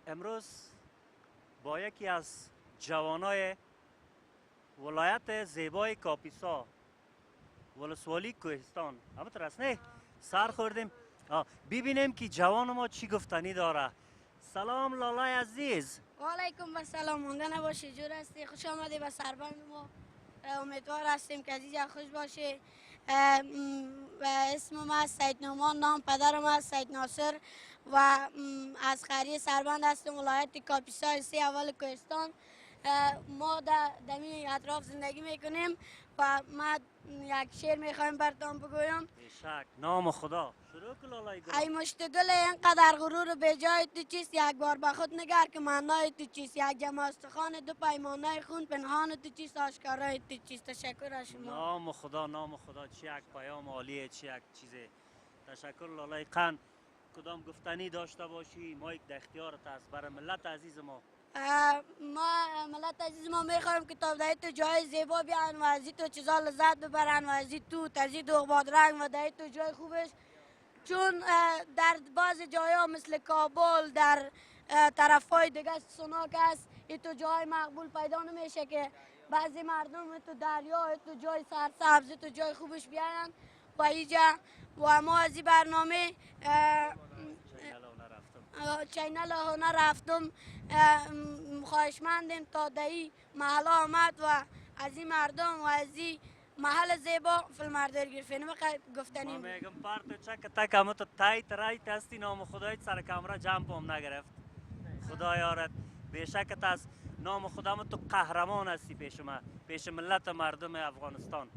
امروز با یکی از جوانای ولایت زیبای کاپیسا ولسوالی کوهستان همونطور است نه سر خوردیم ببینیم که جوان ما چی گفتنی داره. سلام لالای عزیز. و علیکم السلام. مانده نباشی، جور هستی؟ خوش آمدی به سربند ما. امیدوار هستیم که عزیز خوش باشه. اسم ما سید نومان، نام پدرم است سید ناصر و از خری سربند هستم، ولایت کاپیسا سی اول کوهستان. ما در دمی اطراف زندگی میکنیم و ما یک شعر میخوایم براتون بگویم. بیشک نام خدا شروع کن لالای گل. ای مشتگل اینقدر غرور به جای تو چیست، یک بار به خود نگر که معنای تو چیست، یک جمع استخوان دو پیمانه خون پنهان تو چیست، آشکارای تو چیست. تشکر از شما. نام خدا نام خدا، چی یک پیام عالیه، چی یک چیزه. تشکر لالای قن. کدام گفتنی داشته باشی ما یک در اختیارت است برای ملت عزیز ما. ما ملت عزیز ما میخوایم که تا تو جای زیبا بیان و از تو چیزا لذت ببرن و از تو تزید و بادرنگ و در تو جای خوبش، چون در بعض جاها مثل کابل در طرف های دیگه سناک است، این تو جای مقبول پیدا نمیشه که بعضی مردم تو دریا تو جای سرسبز تو جای خوبش بیان و اینجا. و ما از این برنامه چینل هنر رفتم خواهشمندیم تا دایی محل آمد و از این مردم و از این محل زیبا فیلم برداری گرفتیم گفتنیم. ما میگم پارتو چک تک همه تو تایت رایت هستی، نام خدایت سر کامرا جمپ هم نگرفت. خدا یارت. بیشکت از نام خودم تو قهرمان هستی پیش ما، پیش ملت مردم افغانستان.